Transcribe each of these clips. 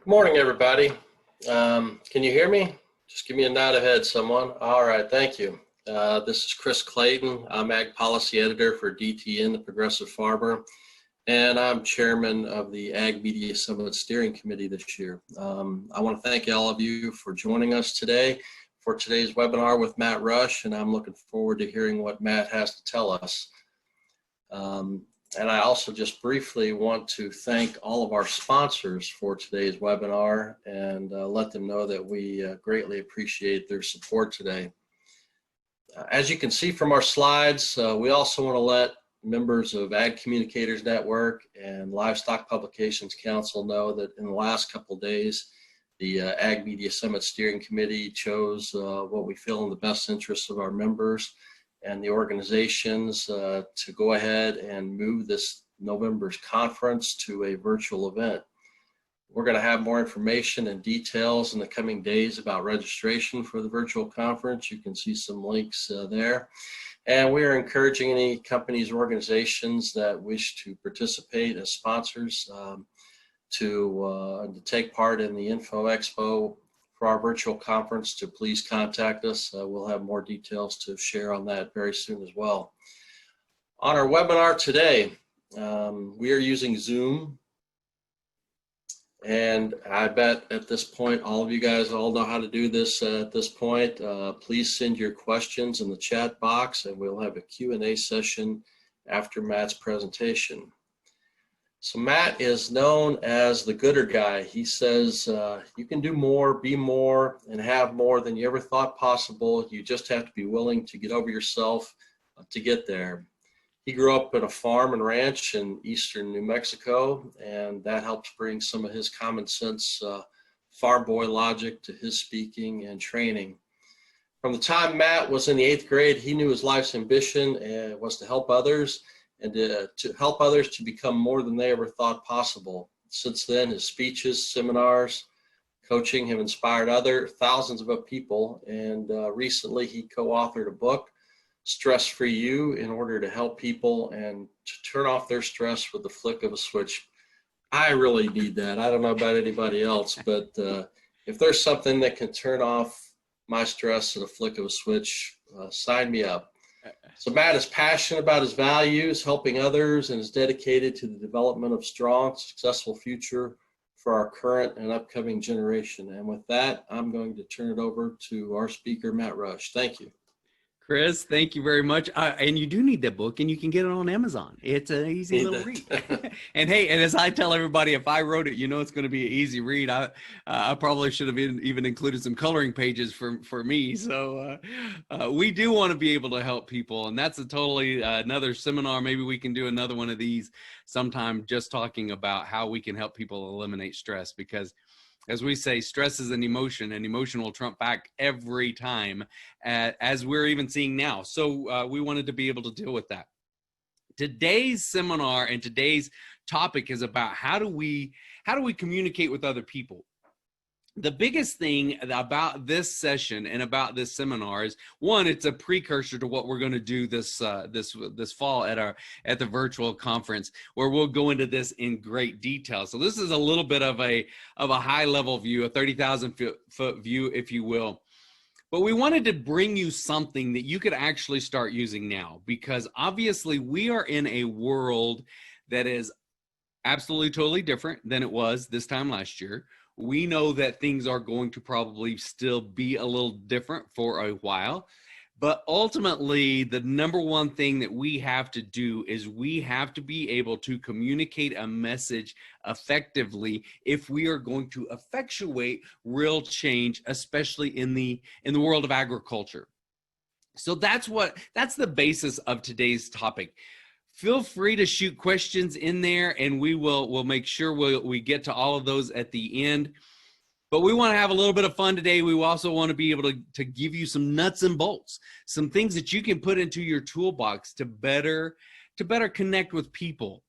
Good morning, everybody. Can you hear me? Just give me a nod ahead, someone. All right, thank you. This is Chris Clayton. I'm Ag Policy Editor for DTN, the Progressive Farmer, and I'm Chairman of the Ag Media Summit Steering Committee this year. I want to thank all of you for joining us today for today's webinar with Matt Rush, and I'm looking forward to hearing what Matt has to tell us. And I also just briefly want to thank all of our sponsors for today's webinar and let them know that we greatly appreciate their support today. As you can see from our slides, we also want to let members of Ag Communicators Network and Livestock Publications Council know that in the last couple of days, the Ag Media Summit Steering Committee chose what we feel in the best interests of our members and the organizations to go ahead and move this November's conference to a virtual event. We're going to have more information and details in the coming days about registration for the virtual conference. You can see some links there. And we are encouraging any companies or organizations that wish to participate as sponsors to take part in the Info Expo for our virtual conference to please contact us. We'll have more details to share on that very soon as well. On our webinar today, we are using Zoom. And I bet at this point, all of you guys all know how to do this at this point. Please send your questions in the chat box and we'll have a Q&A session after Matt's presentation. So Matt is known as the gooder guy. He says you can do more, be more, and have more than you ever thought possible. You just have to be willing to get over yourself to get there. He grew up at a farm and ranch in eastern New Mexico, and that helps bring some of his common sense farm boy logic to his speaking and training. From the time Matt was in the 8th grade, he knew his life's ambition was to help others, and to help others to become more than they ever thought possible. Since then, his speeches, seminars, coaching have inspired thousands of people, and recently he co-authored a book, Stress Free You, in order to help people and to turn off their stress with the flick of a switch. I really need that. I don't know about anybody else, but if there's something that can turn off my stress at a flick of a switch, sign me up. So Matt is passionate about his values, helping others, and is dedicated to the development of strong, successful future for our current and upcoming generation. And with that, I'm going to turn it over to our speaker, Matt Rush. Thank you. Chris, thank you very much. And you do need that book, and you can get it on Amazon. It's an easy little read. And hey, and as I tell everybody, if I wrote it, you know it's going to be an easy read. I probably should have even included some coloring pages for me. So we do want to be able to help people, and that's a totally another seminar. Maybe we can do another one of these sometime, just talking about how we can help people eliminate stress, because as we say, stress is an emotion, and emotion will trump back every time, as we're even seeing now. So we wanted to be able to deal with that. Today's seminar and today's topic is about how do we communicate with other people. The biggest thing about this session and about this seminar is, one, it's a precursor to what we're going to do this fall at the virtual conference, where we'll go into this in great detail. So this is a little bit of a high level view, a 30,000 foot view, if you will. But we wanted to bring you something that you could actually start using now, because obviously we are in a world that is absolutely totally different than it was this time last year. We know that things are going to probably still be a little different for a while, but ultimately the number one thing that we have to do is we have to be able to communicate a message effectively if we are going to effectuate real change, especially in the world of agriculture. So that's the basis of today's topic. Feel free to shoot questions in there, and we'll make sure we get to all of those at the end. But we want to have a little bit of fun today. We also want to be able to give you some nuts and bolts, some things that you can put into your toolbox to better connect with people.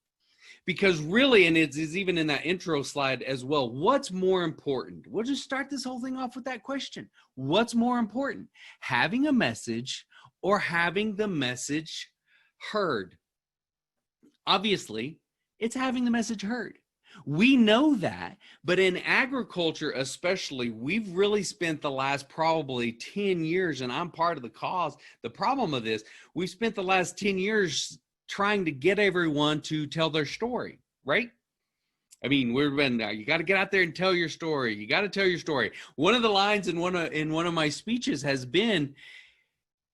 Because really, and it's even in that intro slide as well, what's more important? We'll just start this whole thing off with that question. What's more important? Having a message or having the message heard? Obviously, it's having the message heard. We know that, but in agriculture especially, we've really spent the last probably 10 years, and I'm part of the cause, the problem of this, we've spent the last 10 years trying to get everyone to tell their story, right? I mean, we've been, you got to get out there and tell your story. You got to tell your story. One of the lines in one of my speeches has been,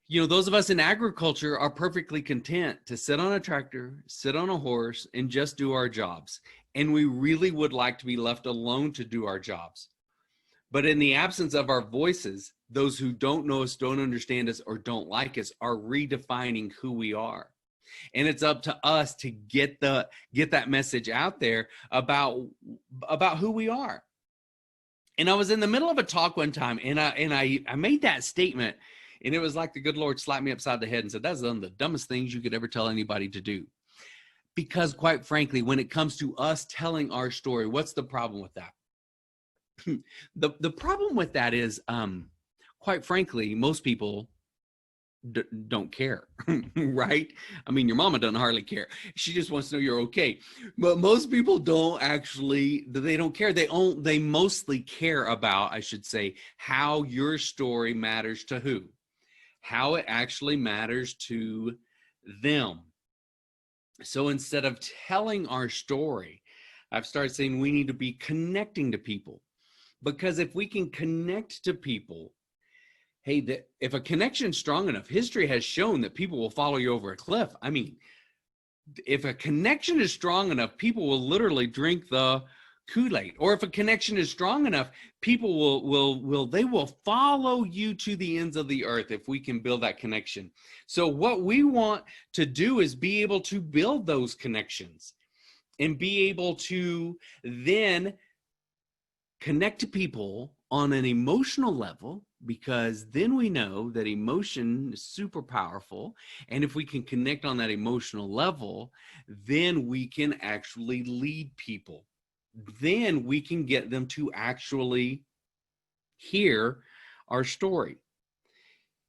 you know, those of us in agriculture are perfectly content to sit on a tractor, sit on a horse, and just do our jobs. And we really would like to be left alone to do our jobs. But in the absence of our voices, those who don't know us, don't understand us, or don't like us are redefining who we are. And it's up to us to get that message out there about who we are. And I was in the middle of a talk one time, and I made that statement, and it was like the good Lord slapped me upside the head and said, that's one of the dumbest things you could ever tell anybody to do. Because quite frankly, when it comes to us telling our story, what's the problem with that? The problem with that is, quite frankly, most people don't care, right? I mean, your mama doesn't hardly care. She just wants to know you're okay. But most people don't actually, they don't care. They mostly care about, I should say, how your story matters to who, how it actually matters to them. So instead of telling our story, I've started saying we need to be connecting to people, because if we can connect to people, hey, if a connection's strong enough, history has shown that people will follow you over a cliff. I mean, if a connection is strong enough, people will literally drink the Kool-Aid. Or if a connection is strong enough, people will follow you to the ends of the earth if we can build that connection. So what we want to do is be able to build those connections and be able to then connect to people on an emotional level, because then we know that emotion is super powerful. And if we can connect on that emotional level, then we can actually lead people. Then we can get them to actually hear our story.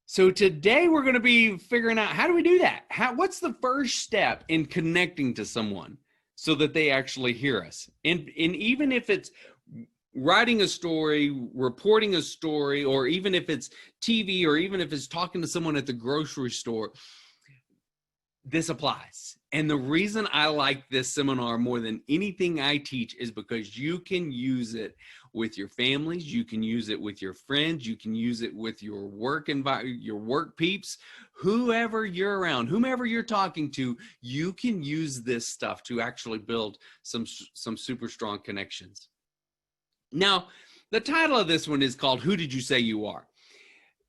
So today we're going to be figuring out, how do we do that? What's the first step in connecting to someone so that they actually hear us? And even if it's writing a story, reporting a story, or even if it's TV, or even if it's talking to someone at the grocery store, this applies. And the reason I like this seminar more than anything I teach is because you can use it with your families, you can use it with your friends, you can use it with your work environment, your work peeps, whoever you're around, whomever you're talking to, you can use this stuff to actually build some super strong connections. Now, the title of this one is called Who Did You Say You Are?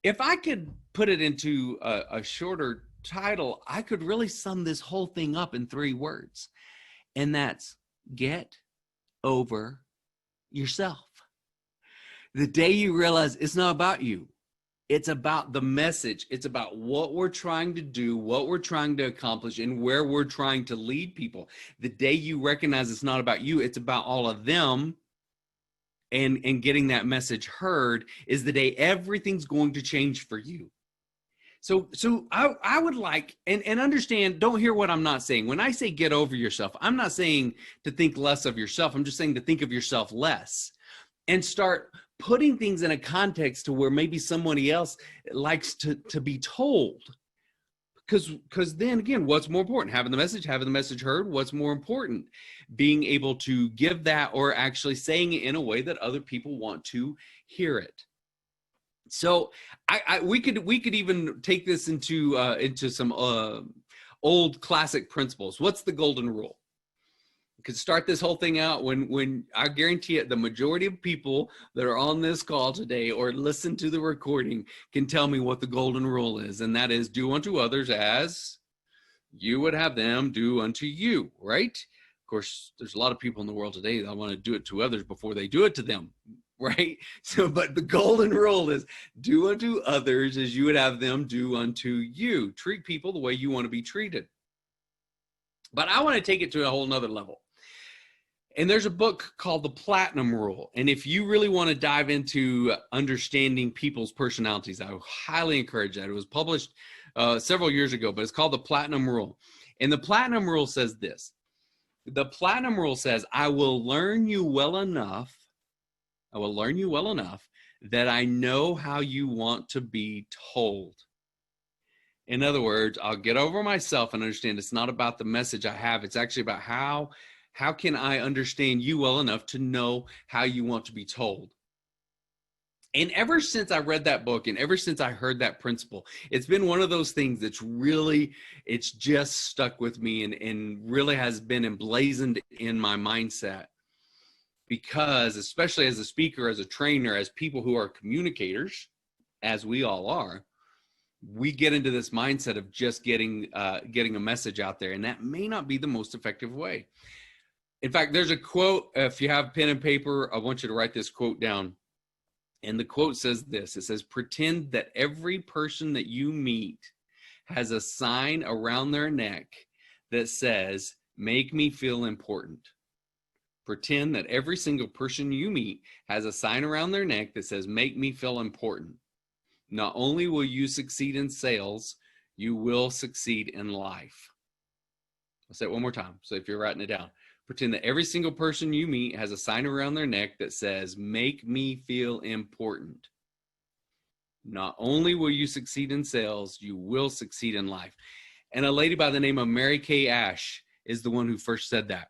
If I could put it into a shorter title, I could really sum this whole thing up in 3 words. And that's get over yourself. The day you realize it's not about you, it's about the message. It's about what we're trying to do, what we're trying to accomplish, and where we're trying to lead people. The day you recognize it's not about you, it's about all of them, and getting that message heard, is the day everything's going to change for you. So I would like, and understand, don't hear what I'm not saying. When I say get over yourself, I'm not saying to think less of yourself. I'm just saying to think of yourself less and start putting things in a context to where maybe somebody else likes to be told. Because then again, what's more important? Having the message heard, what's more important? Being able to give that, or actually saying it in a way that other people want to hear it. So we could even take this into some old classic principles. What's the golden rule? We could start this whole thing out when I guarantee it, the majority of people that are on this call today or listen to the recording can tell me what the golden rule is, and that is do unto others as you would have them do unto you, right? Of course, there's a lot of people in the world today that want to do it to others before they do it to them. Right? So, but the golden rule is do unto others as you would have them do unto you. Treat people the way you want to be treated. But I want to take it to a whole nother level. And there's a book called The Platinum Rule. And if you really want to dive into understanding people's personalities, I highly encourage that. It was published several years ago, but it's called The Platinum Rule. And the Platinum Rule says this: The platinum rule says, I will learn you well enough. I will learn you well enough that I know how you want to be told. In other words, I'll get over myself and understand it's not about the message I have. It's actually about how can I understand you well enough to know how you want to be told. And ever since I read that book and ever since I heard that principle, it's been one of those things that's really, it's just stuck with me and really has been emblazoned in my mindset. Because especially as a speaker, as a trainer, as people who are communicators, as we all are, we get into this mindset of just getting a message out there. And that may not be the most effective way. In fact, there's a quote. If you have pen and paper, I want you to write this quote down. And the quote says this. It says, pretend that every person that you meet has a sign around their neck that says, make me feel important. Pretend that every single person you meet has a sign around their neck that says, make me feel important. Not only will you succeed in sales, you will succeed in life. I'll say it one more time. So if you're writing it down, pretend that every single person you meet has a sign around their neck that says, make me feel important. Not only will you succeed in sales, you will succeed in life. And a lady by the name of Mary Kay Ash is the one who first said that.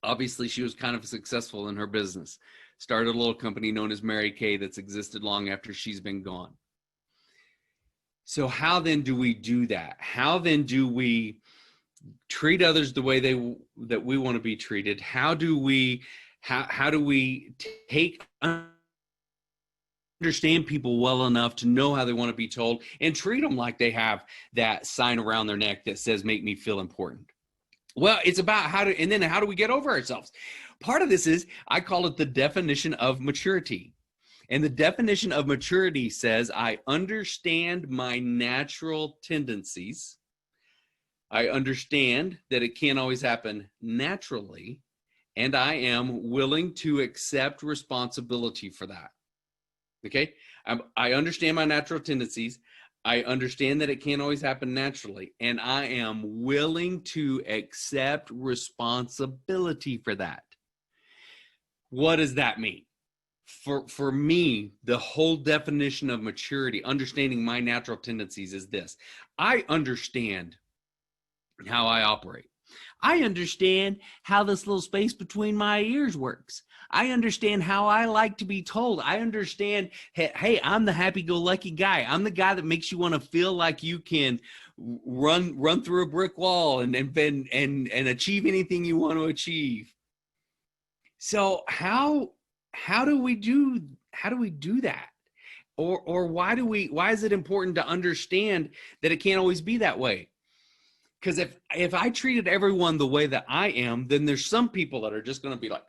Obviously, she was kind of successful in her business. Started a little company known as Mary Kay that's existed long after she's been gone. So how then do we do that? How then do we treat others the way that we want to be treated? How do we understand people well enough to know how they want to be told and treat them like they have that sign around their neck that says, make me feel important? Well, it's about how do we get over ourselves? Part of this is, I call it the definition of maturity. And the definition of maturity says, I understand my natural tendencies. I understand that it can't always happen naturally, and I am willing to accept responsibility for that. Okay? I understand my natural tendencies. I understand that it can't always happen naturally, and I am willing to accept responsibility for that. What does that mean? For me, the whole definition of maturity, understanding my natural tendencies, is this. I understand how I operate. I understand how this little space between my ears works. I understand how I like to be told. I understand, hey, I'm the happy-go-lucky guy. I'm the guy that makes you want to feel like you can run through a brick wall and achieve anything you want to achieve. So how do we do that? Or why is it important to understand that it can't always be that way? Because if I treated everyone the way that I am, then there's some people that are just going to be like,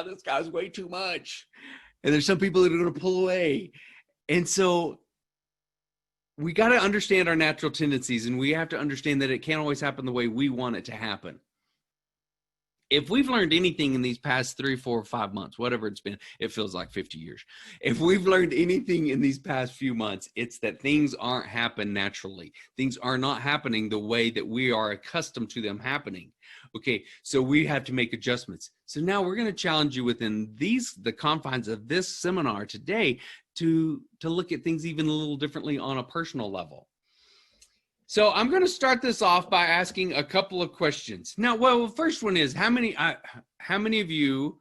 this guy's way too much. And there's some people that are going to pull away. And so we got to understand our natural tendencies, and we have to understand that it can't always happen the way we want it to happen. If we've learned anything in these past 3, 4, 5 months, whatever it's been, it feels like 50 years. If we've learned anything in these past few months, it's that things aren't happening naturally. Things are not happening the way that we are accustomed to them happening. Okay, so we have to make adjustments. So now we're going to challenge you within the confines of this seminar today to look at things even a little differently on a personal level. So I'm going to start this off by asking a couple of questions. Now, well, the first one is, how many of you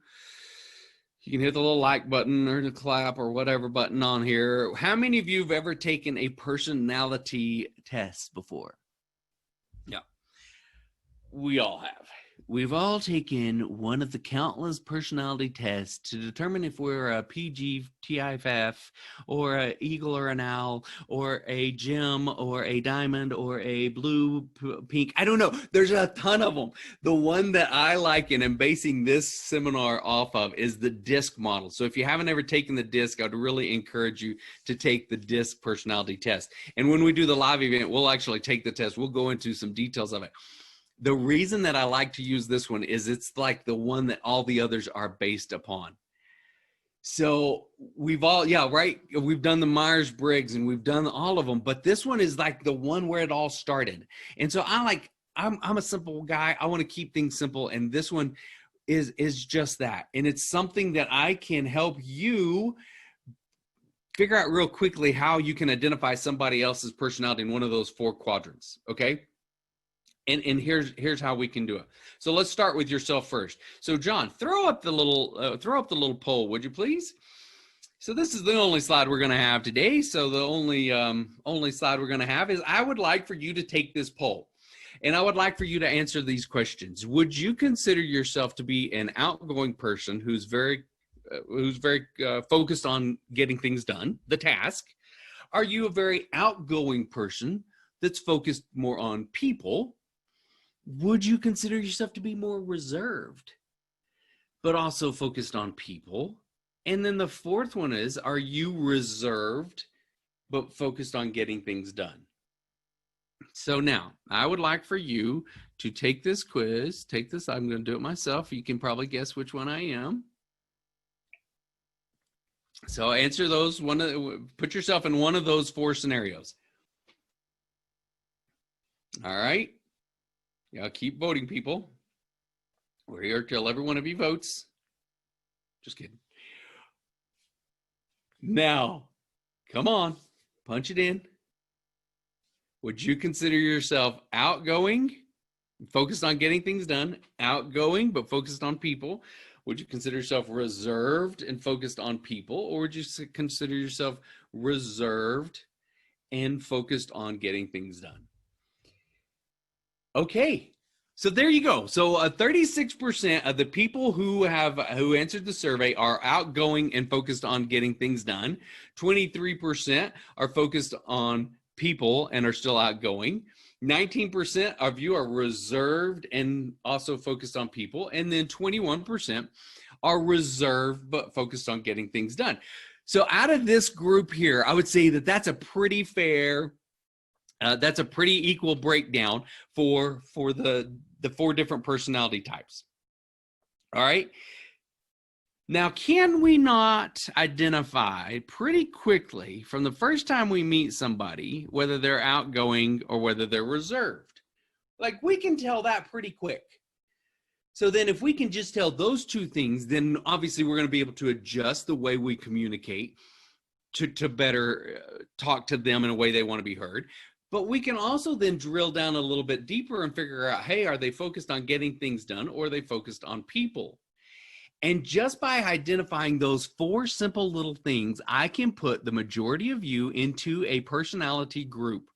can hit the little like button or the clap or whatever button on here. How many of you have ever taken a personality test before? Yeah, we all have. We've all taken one of the countless personality tests to determine if we're a PG, TIFF, or an eagle or an owl, or a gem, or a diamond, or a blue, pink. I don't know. There's a ton of them. The one that I like and am basing this seminar off of is the DISC model. So if you haven't ever taken the DISC, I'd really encourage you to take the DISC personality test. And when we do the live event, we'll actually take the test. We'll go into some details of it. The reason that I like to use this one is it's like the one that all the others are based upon. So we've all, we've done the Myers-Briggs and we've done all of them, but this one is like the one where it all started. And so I I'm a simple guy. I want to keep things simple. And this one is just that. And it's something that I can help you figure out real quickly how you can identify somebody else's personality in one of those 4 quadrants. Okay. And here's how we can do it. So let's start with yourself first. So John, throw up the little poll, would you please? So this is the only slide we're going to have today. So the only slide we're going to have is I would like for you to take this poll. And I would like for you to answer these questions. Would you consider yourself to be an outgoing person who's very focused on getting things done, the task? Are you a very outgoing person that's focused more on people? Would you consider yourself to be more reserved, but also focused on people? And then the 4th one is, are you reserved, but focused on getting things done? So now I would like for you to take this quiz, I'm going to do it myself. You can probably guess which one I am. So answer those, put yourself in one of those 4 scenarios. All right. Yeah, keep voting, people. We're here till every one of you votes. Just kidding. Now, come on, punch it in. Would you consider yourself outgoing, focused on getting things done, outgoing, but focused on people? Would you consider yourself reserved and focused on people? Or would you consider yourself reserved and focused on getting things done? Okay, so there you go. So 36% of the people who answered the survey are outgoing and focused on getting things done. 23% are focused on people and are still outgoing. 19% of you are reserved and also focused on people. And then 21% are reserved but focused on getting things done. So out of this group here, I would say that that's a pretty fair, that's a pretty equal breakdown for the 4 different personality types. All right. Now, can we not identify pretty quickly from the first time we meet somebody, whether they're outgoing or whether they're reserved? Like, we can tell that pretty quick. So then if we can just tell those 2 things, then obviously we're going to be able to adjust the way we communicate to better talk to them in a way they want to be heard. But we can also then drill down a little bit deeper and figure out, hey, are they focused on getting things done or are they focused on people? And just by identifying those 4 simple little things, I can put the majority of you into a personality group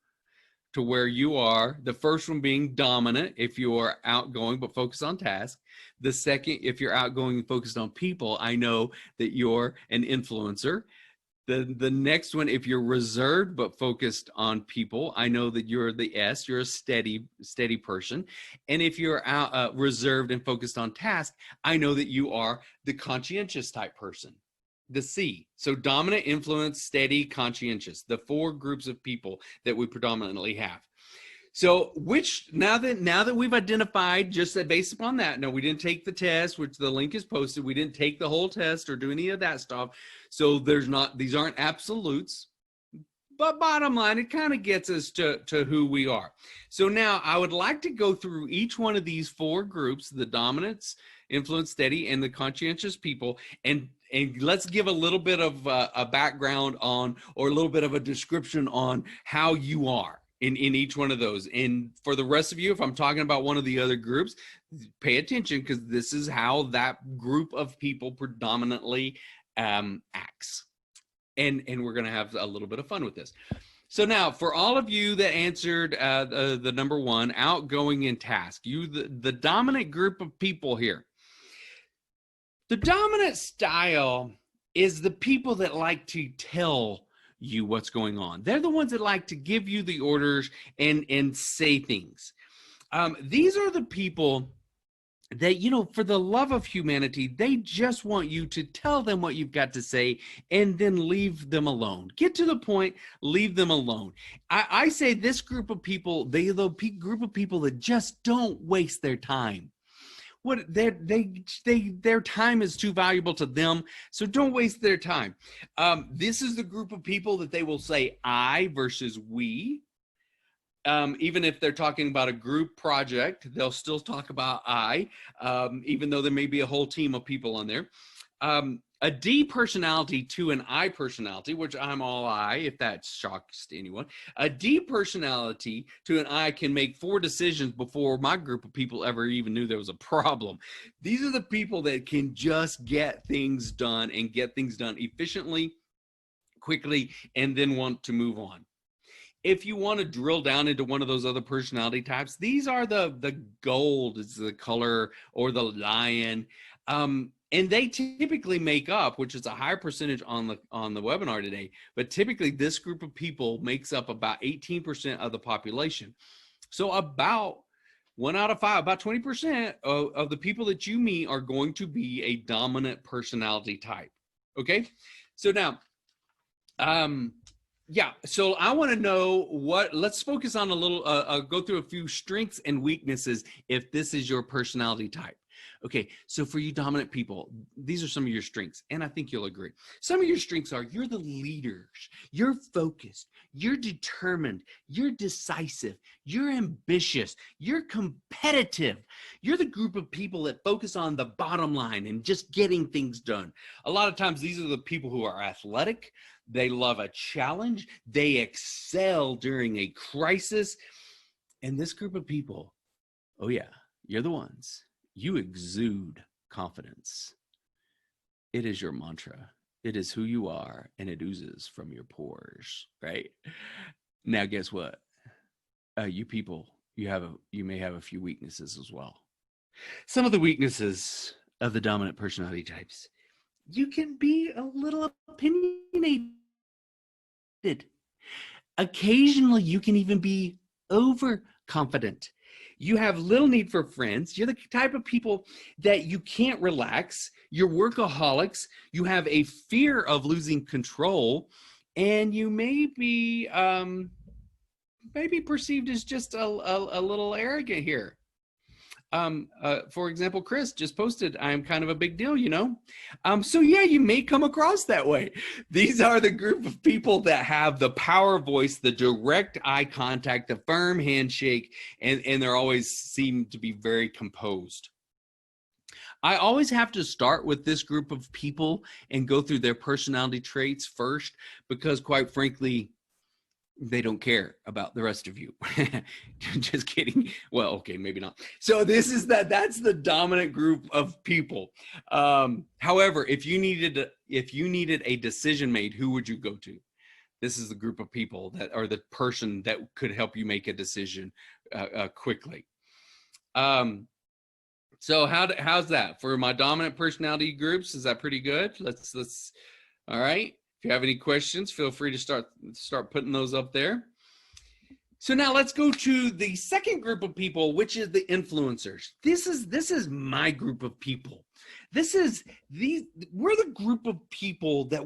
to where you are, the first one being dominant, if you are outgoing but focused on task. The second, if you're outgoing and focused on people, I know that you're an influencer. The next one, if you're reserved but focused on people, I know that you're the S, you're a steady person. And if you're reserved and focused on task, I know that you are the conscientious type person, the C. So dominant, influence, steady, conscientious, the 4 groups of people that we predominantly have. So now that we've identified just that based upon that, no, we didn't take the test, which the link is posted. We didn't take the whole test or do any of that stuff. So these aren't absolutes, but bottom line, it kind of gets us to who we are. So now I would like to go through each one of these 4 groups, the dominance, influence, steady, and the conscientious people, and let's give a little bit of a background on, or a little bit of a description on how you are in each one of those. And for the rest of you, if I'm talking about one of the other groups, pay attention, because this is how that group of people predominantly acts. And we're going to have a little bit of fun with this. So now, for all of you that answered the number 1, outgoing and task, the dominant group of people here. The dominant style is the people that like to tell you what's going on. They're the ones that like to give you the orders and say things. These are the people that, for the love of humanity, they just want you to tell them what you've got to say and then leave them alone. Get to the point, leave them alone. I say this group of people, they're the group of people that just don't waste their time. Their time is too valuable to them, so don't waste their time. This is the group of people that they will say I versus we. Even if they're talking about a group project, they'll still talk about I, even though there may be a whole team of people on there. A D personality to an I personality, which I'm all I, if that shocks anyone. A D personality to an I can make 4 decisions before my group of people ever even knew there was a problem. These are the people that can just get things done and get things done efficiently, quickly, and then want to move on. If you want to drill down into one of those other personality types, these are the gold is the color, or the lion. And they typically make up, which is a higher percentage on the webinar today, but typically this group of people makes up about 18% of the population. So about 1 out of 5, about 20% of the people that you meet are going to be a dominant personality type. Okay, so now, yeah, so I want to know let's focus on a little, go through a few strengths and weaknesses if this is your personality type. Okay, so for you dominant people, these are some of your strengths, and I think you'll agree. Some of your strengths are you're the leaders, you're focused, you're determined, you're decisive, you're ambitious, you're competitive. You're the group of people that focus on the bottom line and just getting things done. A lot of times these are the people who are athletic, they love a challenge, they excel during a crisis. And this group of people, oh yeah, you're the ones. You exude confidence. It is your mantra. It is who you are, and it oozes from your pores, right? Now, guess what? You people, you may have a few weaknesses as well. Some of the weaknesses of the dominant personality types: you can be a little opinionated. Occasionally, you can even be overconfident. You have little need for friends. You're the type of people that you can't relax. You're workaholics. You have a fear of losing control, and you may be perceived as just a little arrogant here. For example, Chris just posted, I'm kind of a big deal, you know? So yeah, you may come across that way. These are the group of people that have the power voice, the direct eye contact, the firm handshake, and they're always seem to be very composed. I always have to start with this group of people and go through their personality traits first, because quite frankly, they don't care about the rest of you. Just kidding. Well, okay, maybe not. So that's the dominant group of people. However, if you needed a decision made, who would you go to? This is the group of people that are the person that could help you make a decision quickly. So how's that for my dominant personality groups? Is that pretty good? Let's all right. If you have any questions, feel free to start putting those up there. So now let's go to the second group of people, which is the influencers. This is my group of people. We're the group of people that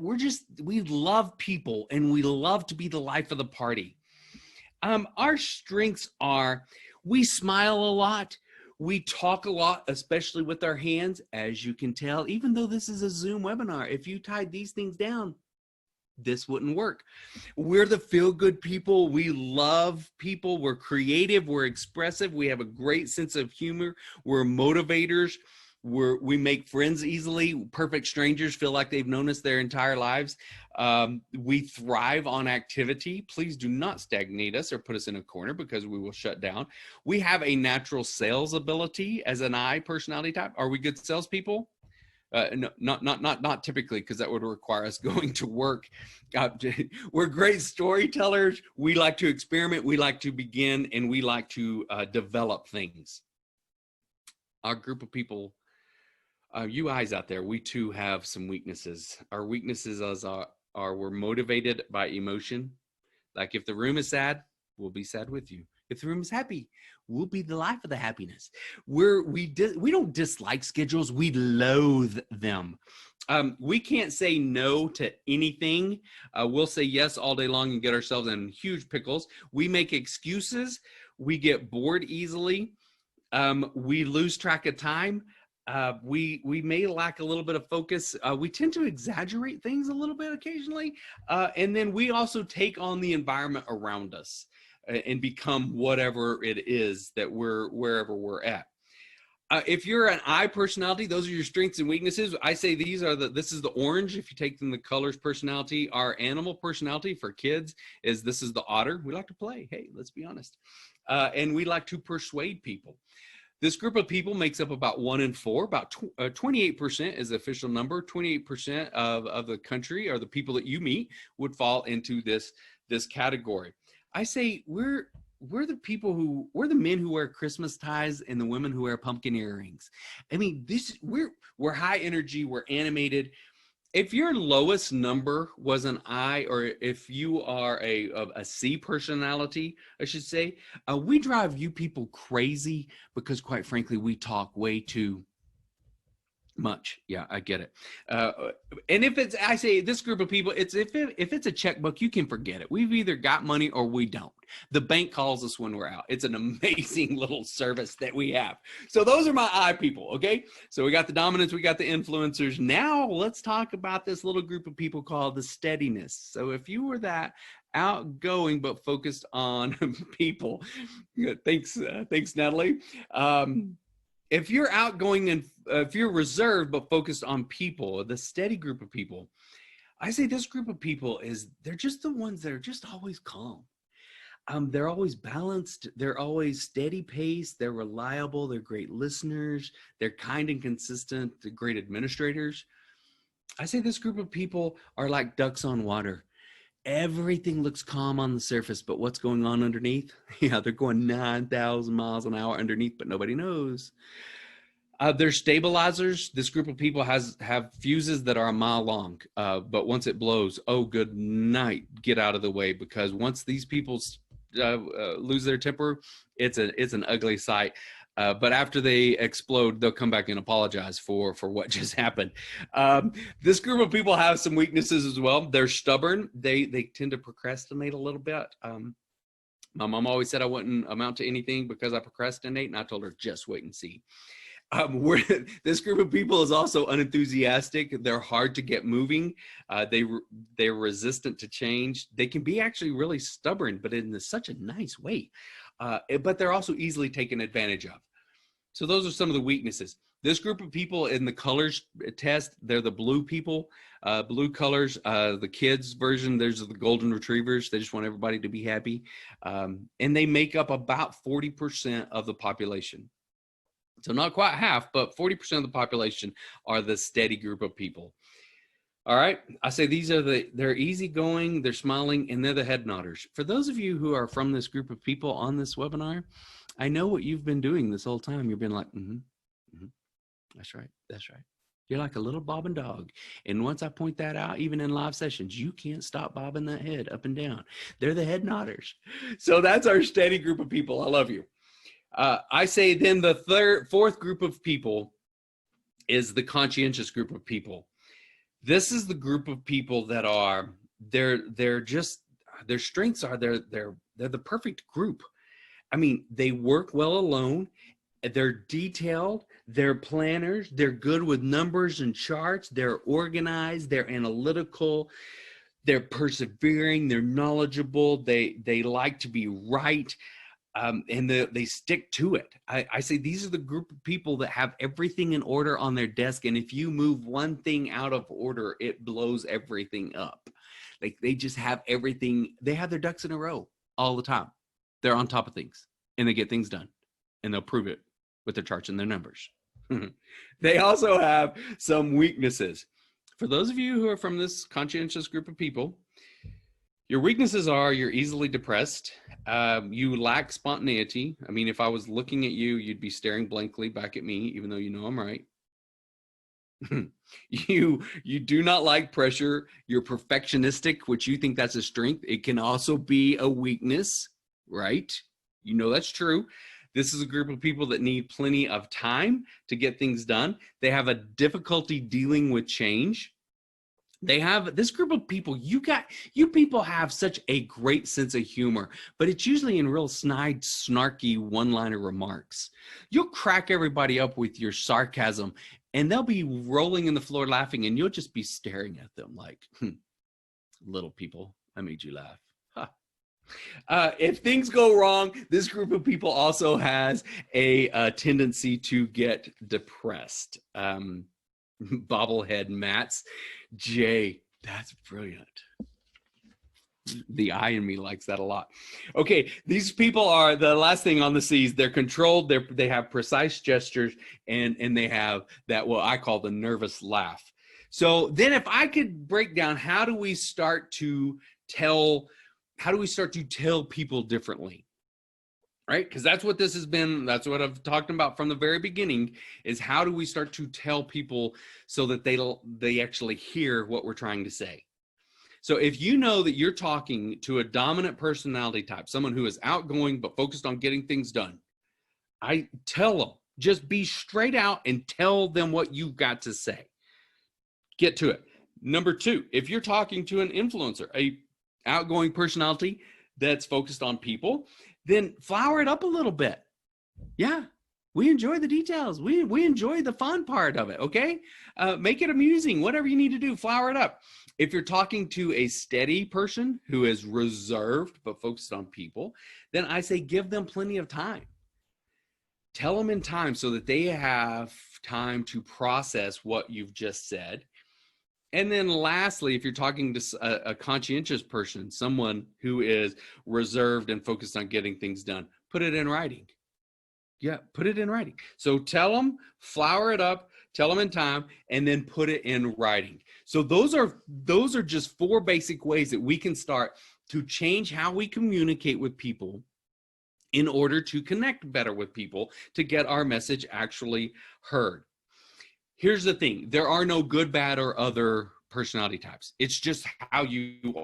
we love people, and we love to be the life of the party. Our strengths are we smile a lot. We talk a lot, especially with our hands, as you can tell, even though this is a Zoom webinar. If you tied these things down, this wouldn't work. We're the feel-good people. We love people. We're creative. We're expressive. We have a great sense of humor. We're motivators. We make friends easily. Perfect strangers feel like they've known us their entire lives. We thrive on activity. Please do not stagnate us or put us in a corner, because we will shut down. We have a natural sales ability as an I personality type. Are we good salespeople? No, not typically, because that would require us going to work. We're great storytellers. We like to experiment. We like to begin, and we like to develop things. Our group of people, you eyes out there, we too have some weaknesses. Our weaknesses are we're motivated by emotion. Like if the room is sad, we'll be sad with you. If the room is happy, we'll be the life of the happiness. We don't dislike schedules. We loathe them. We can't say no to anything. We'll say yes all day long and get ourselves in huge pickles. We make excuses. We get bored easily. We lose track of time. We may lack a little bit of focus. We tend to exaggerate things a little bit occasionally. And then we also take on the environment around us. and become whatever it is that wherever we're at. If you're an I personality, those are your strengths and weaknesses. I say this is the orange. If you take them the colors personality, our animal personality for kids this is the otter. We like to play. Hey, let's be honest. And we like to persuade people. This group of people makes up about 1 in 4, about 28% is the official number. 28% of the country or the people that you meet would fall into this category. I say we're the men who wear Christmas ties and the women who wear pumpkin earrings. I mean, we're high energy, we're animated. If your lowest number was an I, or if you are a C personality, I should say, we drive you people crazy because, quite frankly, we talk way too much. Yeah, I get it. And I say this group of people, if it's a checkbook, you can forget it. We've either got money or we don't. The bank calls us when we're out. It's an amazing little service that we have. So those are my I people. Okay. So we got the dominants, we got the influencers. Now let's talk about this little group of people called the steadiness. So if you were that outgoing but focused on people, thanks, Natalie. If you're outgoing and if you're reserved but focused on people, the steady group of people, I say this group of people they're just the ones that are just always calm. They're always balanced. They're always steady paced. They're reliable. They're great listeners. They're kind and consistent. They're great administrators. I say this group of people are like ducks on water. Everything looks calm on the surface, but what's going on underneath? Yeah, they're going 9,000 miles an hour underneath, but nobody knows. They're stabilizers. This group of people have fuses that are a mile long, but once it blows, oh, good night, get out of the way, because once these people lose their temper, it's an ugly sight. But after they explode, they'll come back and apologize for what just happened. This group of people have some weaknesses as well. They're stubborn. They tend to procrastinate a little bit. My mom always said I wouldn't amount to anything because I procrastinate, and I told her, just wait and see. This group of people is also unenthusiastic. They're hard to get moving. They're resistant to change. They can be actually really stubborn, but in such a nice way. But they're also easily taken advantage of. So those are some of the weaknesses. This group of people in the colors test, they're the blue people, blue colors. The kids version, there's the golden retrievers. They just want everybody to be happy. And they make up about 40% of the population. So not quite half, but 40% of the population are the steady group of people. All right. I say they're easygoing, they're smiling, and they're the head nodders. For those of you who are from this group of people on this webinar, I know what you've been doing this whole time. You've been like, that's right. That's right. You're like a little bobbing dog. And once I point that out, even in live sessions, you can't stop bobbing that head up and down. They're the head nodders. So that's our steady group of people. I love you. I say then the fourth group of people is the conscientious group of people. This is the group of people that are, their strengths are, they're the perfect group. I mean, they work well alone. They're detailed, they're planners, they're good with numbers and charts, they're organized, they're analytical, they're persevering, they're knowledgeable, they like to be right. And they stick to it. I say these are the group of people that have everything in order on their desk. And if you move one thing out of order, it blows everything up. Like they just have everything. They have their ducks in a row all the time. They're on top of things and they get things done, and they'll prove it with their charts and their numbers. They also have some weaknesses. For those of you who are from this conscientious group of people, your weaknesses are you're easily depressed. You lack spontaneity. I mean, if I was looking at you, you'd be staring blankly back at me, even though you know I'm right. You do not like pressure. You're perfectionistic, which you think that's a strength. It can also be a weakness, right? You know that's true. This is a group of people that need plenty of time to get things done. They have a difficulty dealing with change. They have this group of people, you people have such a great sense of humor, but it's usually in real snide, snarky one-liner remarks. You'll crack everybody up with your sarcasm, and they'll be rolling in the floor laughing, and you'll just be staring at them like, little people, I made you laugh. Huh. If things go wrong, this group of people also has a tendency to get depressed. Bobblehead Mats. Jay, that's brilliant. The I in me likes that a lot. Okay, these people are, the last thing on the C's, they're controlled, they have precise gestures, and they have that, what I call the nervous laugh. So then if I could break down, how do we start to tell people differently? Right? Because that's what this has been, that's what I've talked about from the very beginning, is how do we start to tell people so that they actually hear what we're trying to say. So if you know that you're talking to a dominant personality type, someone who is outgoing but focused on getting things done, I tell them, just be straight out and tell them what you've got to say. Get to it. Number two, if you're talking to an influencer, a outgoing personality that's focused on people, then flower it up a little bit. Yeah, we enjoy the details. We enjoy the fun part of it, okay? Make it amusing, whatever you need to do, flower it up. If you're talking to a steady person who is reserved but focused on people, then I say give them plenty of time. Tell them in time so that they have time to process what you've just said. And then lastly, if you're talking to a conscientious person, someone who is reserved and focused on getting things done, put it in writing. Yeah, put it in writing. So tell them, flower it up, tell them in time, and then put it in writing. So those are just 4 basic ways that we can start to change how we communicate with people in order to connect better with people, to get our message actually heard. Here's the thing. There are no good, bad, or other personality types. It's just how you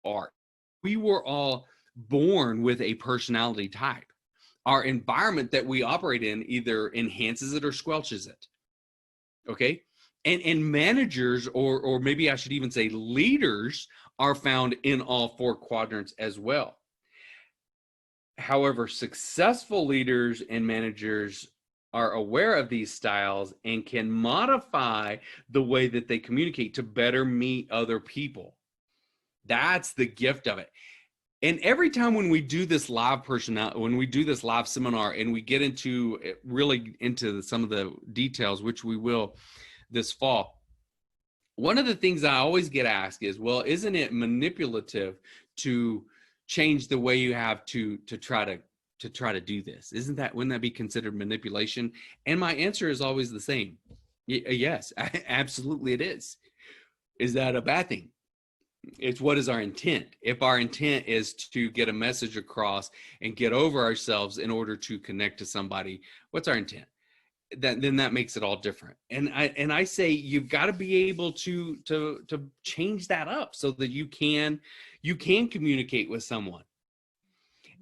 are. We were all born with a personality type. Our environment that we operate in either enhances it or squelches it. Okay? And managers, or maybe I should even say leaders, are found in all 4 quadrants as well. However, successful leaders and managers are aware of these styles and can modify the way that they communicate to better meet other people. That's the gift of it. And every time when we do this live when we do this live seminar and we get really into some of the details, which we will this fall, one of the things I always get asked is, well, isn't it manipulative to change the way you have to try to do this? Wouldn't that be considered manipulation? And my answer is always the same. Yes, absolutely it is. Is that a bad thing? It's what is our intent. If our intent is to get a message across and get over ourselves in order to connect to somebody, what's our intent? Then that makes it all different. And I say you've got to be able to change that up so that you can communicate with someone.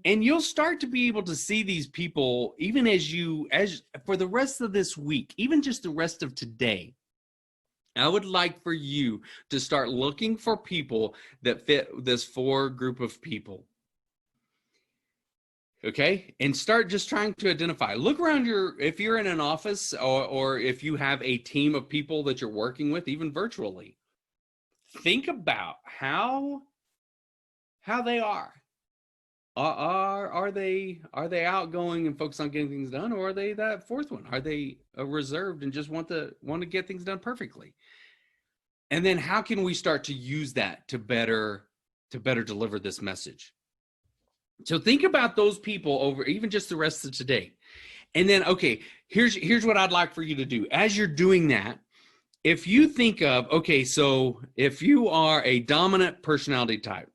And you'll start to be able to see these people even as for the rest of this week, even just the rest of today. I would like for you to start looking for people that fit this 4 group of people. Okay, and start just trying to identify. Look around if you're in an office or if you have a team of people that you're working with, even virtually, think about how they are. Are they outgoing and focused on getting things done, or are they that 4th one? Are they reserved and just want to get things done perfectly? And then how can we start to use that to better deliver this message? So think about those people over even just the rest of today. And then, okay, here's what I'd like for you to do. As you're doing that, if you think of, okay, so if you are a dominant personality type,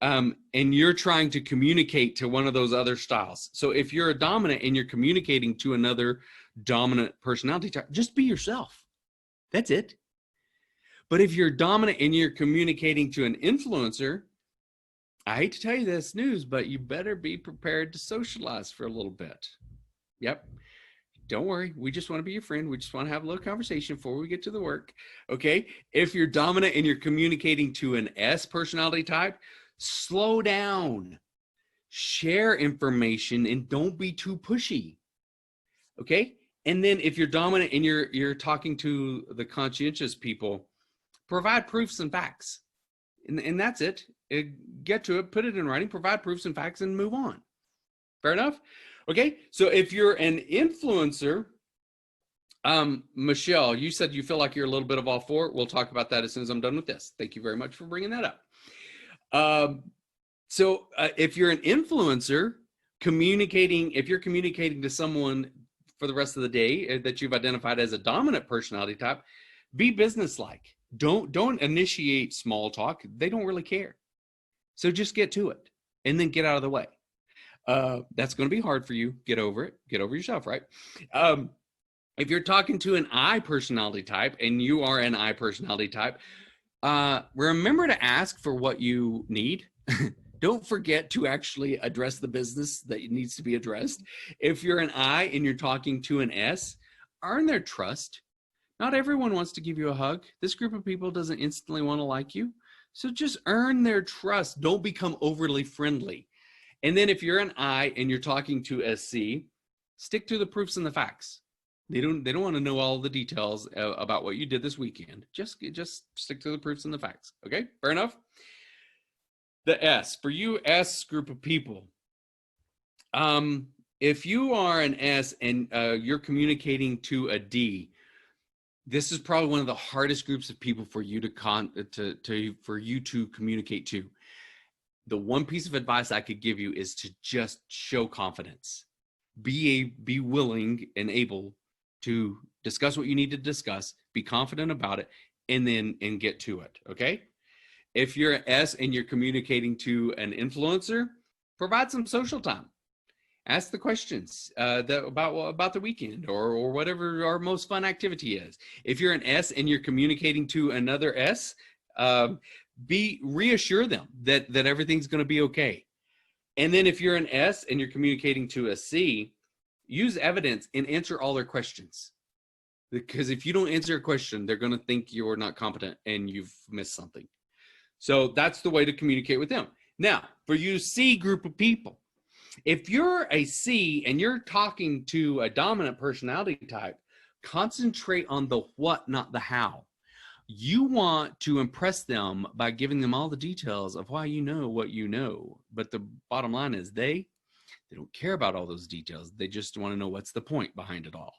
and you're trying to communicate to one of those other styles. So if you're a dominant and you're communicating to another dominant personality type, just be yourself. That's it. But if you're dominant and you're communicating to an influencer, I hate to tell you this news, but you better be prepared to socialize for a little bit. Yep. Don't worry. We just want to be your friend. We just want to have a little conversation before we get to the work. Okay. If you're dominant and you're communicating to an S personality type, slow down, share information, and don't be too pushy. Okay. And then if you're dominant and you're talking to the conscientious people, provide proofs and facts. And that's it. get to it, put it in writing, provide proofs and facts, and move on. Fair enough? Okay, so if you're an influencer, Michelle, you said you feel like you're a little bit of all four. We'll talk about that as soon as I'm done with this. Thank you very much for bringing that up. So if you're an influencer, if you're communicating to someone for the rest of the day that you've identified as a dominant personality type, be businesslike. Don't initiate small talk. They don't really care. So just get to it and then get out of the way. That's going to be hard for you. Get over it. Get over yourself, right? If you're talking to an I personality type and you are an I personality type, remember to ask for what you need. Don't forget to actually address the business that needs to be addressed. If you're an I and you're talking to an S, earn their trust. Not everyone wants to give you a hug. This group of people doesn't instantly want to like you. So just earn their trust. Don't become overly friendly. And then if you're an I and you're talking to SC, stick to the proofs and the facts. They don't want to know all the details about what you did this weekend. Just stick to the proofs and the facts. Okay, fair enough. The S, for you S group of people, if you are an S and you're communicating to a D, this is probably one of the hardest groups of people for you to communicate to. The one piece of advice I could give you is to just show confidence. Be willing and able to discuss what you need to discuss, be confident about it, and get to it, okay? If you're an S and you're communicating to an influencer, provide some social time. Ask the questions about the weekend or whatever our most fun activity is. If you're an S and you're communicating to another S, reassure them that everything's going to be okay. And then if you're an S and you're communicating to a C, use evidence and answer all their questions. Because if you don't answer a question, they're going to think you're not competent and you've missed something. So that's the way to communicate with them. Now, for you C group of people, if you're a C and you're talking to a dominant personality type, concentrate on the what, not the how. You want to impress them by giving them all the details of why you know what you know. But the bottom line is they don't care about all those details. They just want to know what's the point behind it all.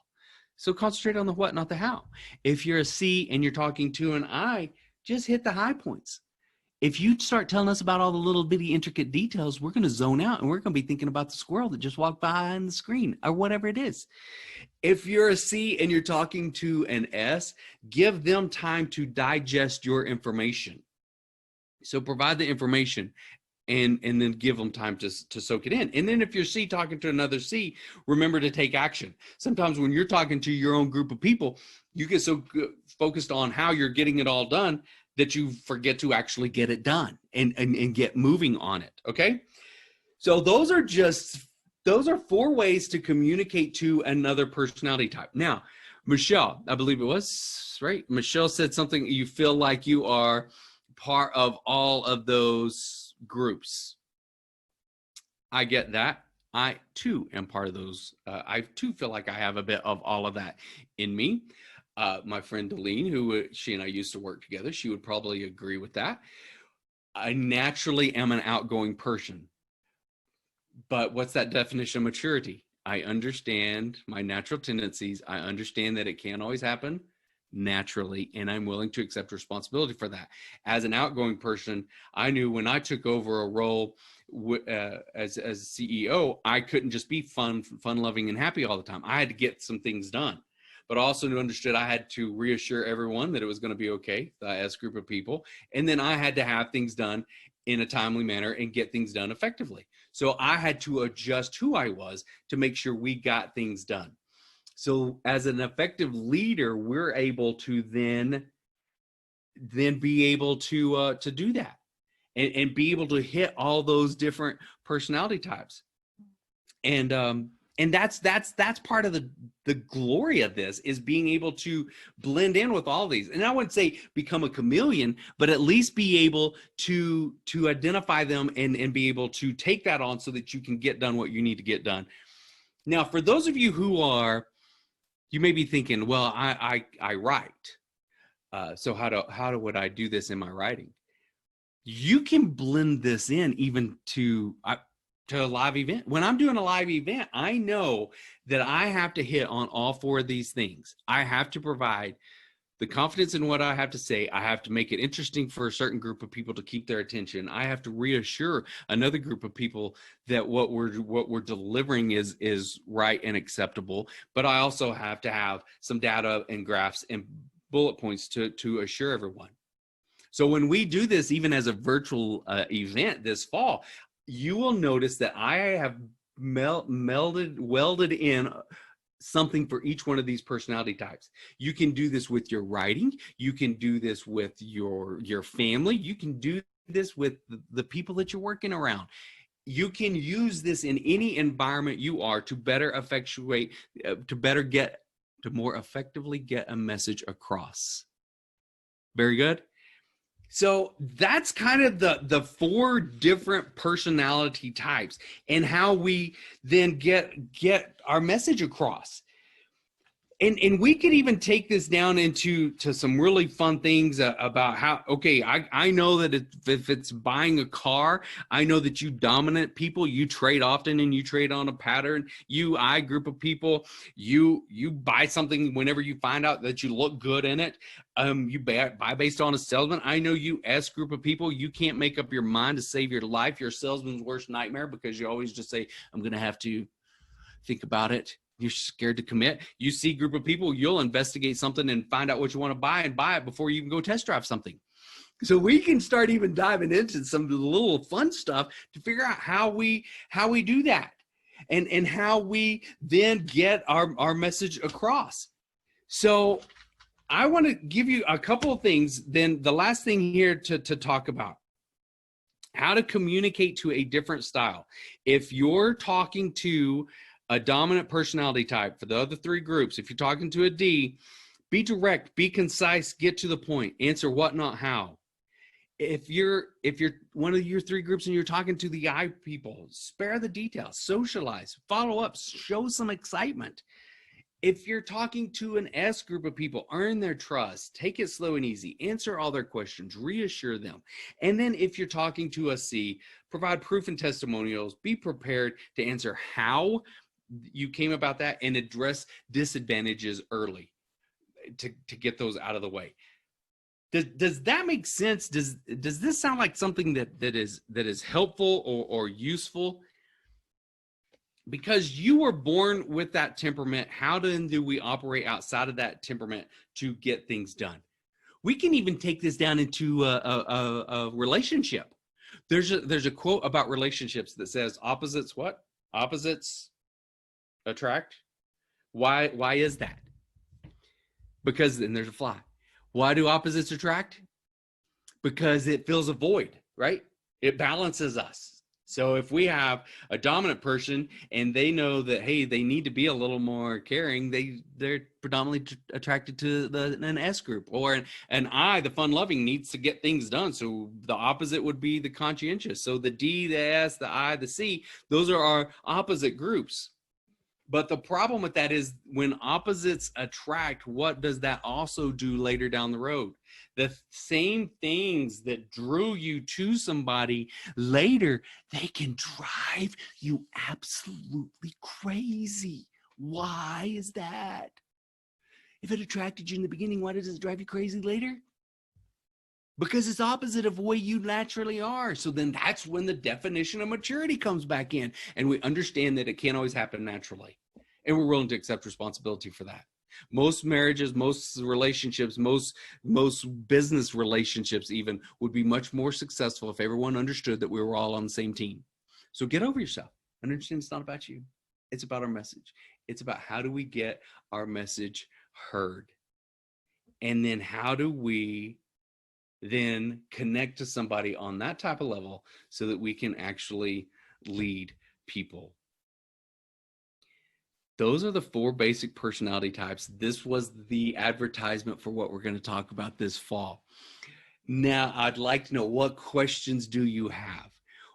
So concentrate on the what, not the how. If you're a C and you're talking to an I, just hit the high points. If you start telling us about all the little bitty intricate details, we're going to zone out and we're going to be thinking about the squirrel that just walked behind the screen or whatever it is. If you're a C and you're talking to an S, give them time to digest your information. So provide the information and then give them time to soak it in. And then if you're C talking to another C, remember to take action. Sometimes when you're talking to your own group of people, you get so focused on how you're getting it all done that you forget to actually get it done and get moving on it, okay? So those are 4 ways to communicate to another personality type. Now, Michelle, I believe it was, right? Michelle said something, you feel like you are part of all of those groups. I get that. I too am part of those. I too feel like I have a bit of all of that in me. My friend Deline, who she and I used to work together, she would probably agree with that. I naturally am an outgoing person. But what's that definition of maturity? I understand my natural tendencies. I understand that it can't always happen naturally, and I'm willing to accept responsibility for that. As an outgoing person, I knew when I took over a role as a CEO, I couldn't just be fun-loving and happy all the time. I had to get some things done. But also understood I had to reassure everyone that it was going to be okay, the S group of people. And then I had to have things done in a timely manner and get things done effectively. So I had to adjust who I was to make sure we got things done. So as an effective leader, we're able to then be able to do that and be able to hit all those different personality types. And that's part of the glory of this, is being able to blend in with all these. And I wouldn't say become a chameleon, but at least be able to identify them and be able to take that on so that you can get done what you need to get done. Now, for those of you you may be thinking, well, I write. So how would I do this in my writing? you can blend this in even to a live event. When I'm doing a live event, I know that I have to hit on all four of these things. I have to provide the confidence in what I have to say. I have to make it interesting for a certain group of people to keep their attention. I have to reassure another group of people that what we're delivering is right and acceptable. But I also have to have some data and graphs and bullet points to assure everyone. So when we do this, even as a virtual event this fall, you will notice that I have welded in something for each one of these personality types. You can do this with your writing. You can do this with your family. You can do this with the people that you're working around. You can use this in any environment you are to better effectuate, to more effectively get a message across. Very good. So that's kind of the four different personality types and how we then get our message across. And we could even take this down into some really fun things about how, okay, I know that if it's buying a car, I know that you dominant people, you trade often and you trade on a pattern. I group of people, you buy something whenever you find out that you look good in it. You buy based on a salesman. I know you S group of people, you can't make up your mind to save your life. You're a salesman's worst nightmare because you always just say, I'm going to have to think about it. You're scared to commit. You see a group of people, you'll investigate something and find out what you want to buy and buy it before you even go test drive something. So we can start even diving into some of the little fun stuff to figure out how we do that and how we then get our message across. So I want to give you a couple of things. Then the last thing here to talk about, how to communicate to a different style. If you're talking to a dominant personality type, for the other three groups, if you're talking to a D, be direct, be concise, get to the point, answer what, not how. If you're one of your three groups and you're talking to the I people, spare the details, socialize, follow up, show some excitement. If you're talking to an S group of people, earn their trust, take it slow and easy, answer all their questions, reassure them. And then if you're talking to a C, provide proof and testimonials, be prepared to answer how you came about that and address disadvantages early to get those out of the way. Does that make sense? Does this sound like something that is helpful or useful? Because you were born with that temperament, how then do we operate outside of that temperament to get things done? We can even take this down into a relationship. There's a quote about relationships that says opposites what? Opposites attract. Why is that? Because then there's a fly. Why do opposites attract? Because it fills a void, right? It balances us. So if we have a dominant person and they know that, hey, they need to be a little more caring, they're predominantly attracted to an S group, or an I, the fun-loving, needs to get things done. So the opposite would be the conscientious. So the D, the S, the I, the C, those are our opposite groups. But the problem with that is when opposites attract, what does that also do later down the road? The same things that drew you to somebody later, they can drive you absolutely crazy. Why is that? If it attracted you in the beginning, why does it drive you crazy later? Because it's opposite of the way you naturally are. So then that's when the definition of maturity comes back in. And we understand that it can't always happen naturally. And we're willing to accept responsibility for that. Most marriages, most relationships, most business relationships even would be much more successful if everyone understood that we were all on the same team. So get over yourself and understand it's not about you. It's about our message. It's about how do we get our message heard? And then how do we then connect to somebody on that type of level so that we can actually lead people. Those are the four basic personality types. This was the advertisement for what we're going to talk about this fall. Now, I'd like to know, what questions do you have?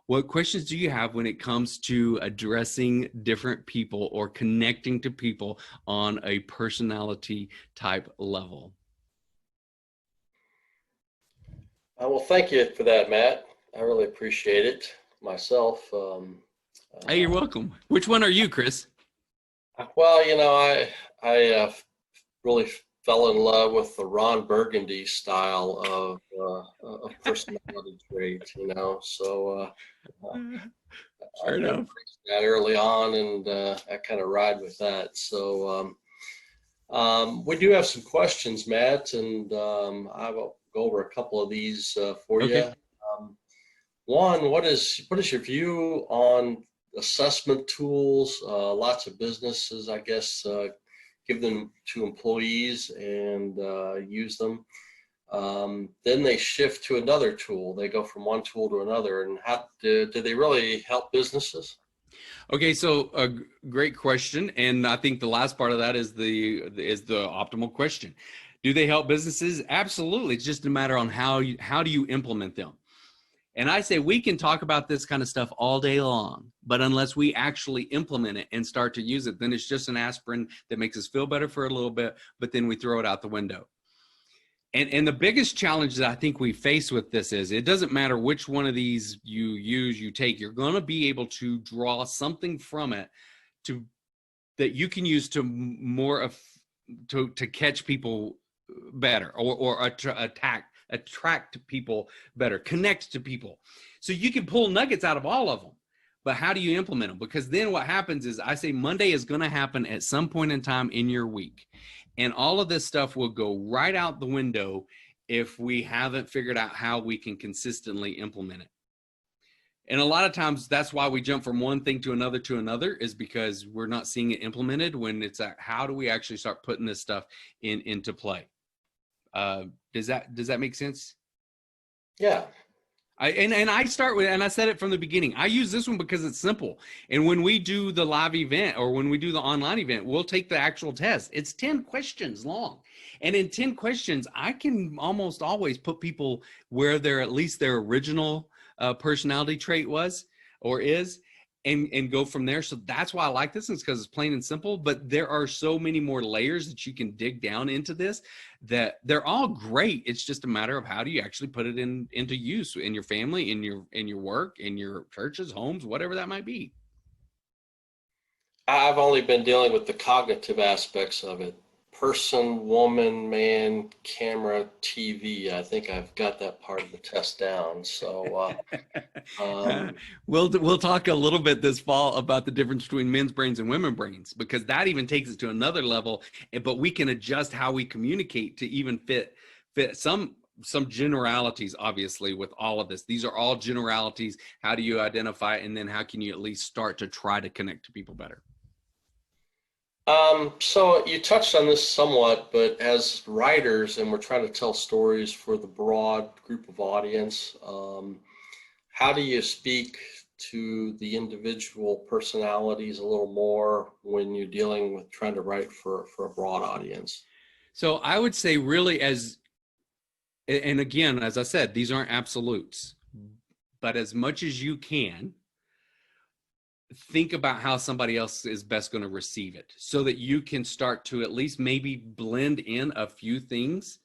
What questions do you have when it comes to addressing different people or connecting to people on a personality type level? Well, thank you for that, Matt. I really appreciate it myself. Hey, you're welcome. Which one are you, Chris? Well, I really fell in love with the Ron Burgundy style of personality trait. I Fair enough. embraced that early on, and I kind of ride with that. We do have some questions, Matt, and I will go over a couple of these for Okay. you. One, what is your view on assessment tools? Lots of businesses, I guess, give them to employees and use them. Then they shift to another tool. They go from one tool to another. And how do they really help businesses? Okay, so a great question, and I think the last part of that is the optimal question. Do they help businesses? Absolutely. It's just a matter on how do you implement them. And I say we can talk about this kind of stuff all day long, but unless we actually implement it and start to use it, then it's just an aspirin that makes us feel better for a little bit, but then we throw it out the window. And the biggest challenge that I think we face with this is it doesn't matter which one of these you take, you're going to be able to draw something from it that you can use to catch people better or attract people better, connect to people. So you can pull nuggets out of all of them, but how do you implement them? Because then what happens is I say Monday is going to happen at some point in time in your week. And all of this stuff will go right out the window if we haven't figured out how we can consistently implement it. And a lot of times that's why we jump from one thing to another is because we're not seeing it implemented when it's how do we actually start putting this stuff into play? Does that make sense? Yeah. I start with, and I said it from the beginning, I use this one because it's simple. And when we do the live event or when we do the online event, we'll take the actual test. It's 10 questions long. And in 10 questions, I can almost always put people where at least their original personality trait was or is, and go from there. So that's why I like this, is because it's plain and simple, but there are so many more layers that you can dig down into this that they're all great. It's just a matter of how do you actually put it into use in your family, in your work, in your churches, homes, whatever that might be. I've only been dealing with the cognitive aspects of it. Person, woman, man, camera, TV. I think I've got that part of the test down. We'll talk a little bit this fall about the difference between men's brains and women's brains, because that even takes it to another level. But we can adjust how we communicate to even fit some generalities, obviously, with all of this. These are all generalities. How do you identify it? And then how can you at least start to try to connect to people better? So you touched on this somewhat, but as writers, and we're trying to tell stories for the broad group of audience, how do you speak to the individual personalities a little more when you're dealing with trying to write for a broad audience? So I would say really and again, as I said, these aren't absolutes, but as much as you can, think about how somebody else is best going to receive it so that you can start to at least maybe blend in a few things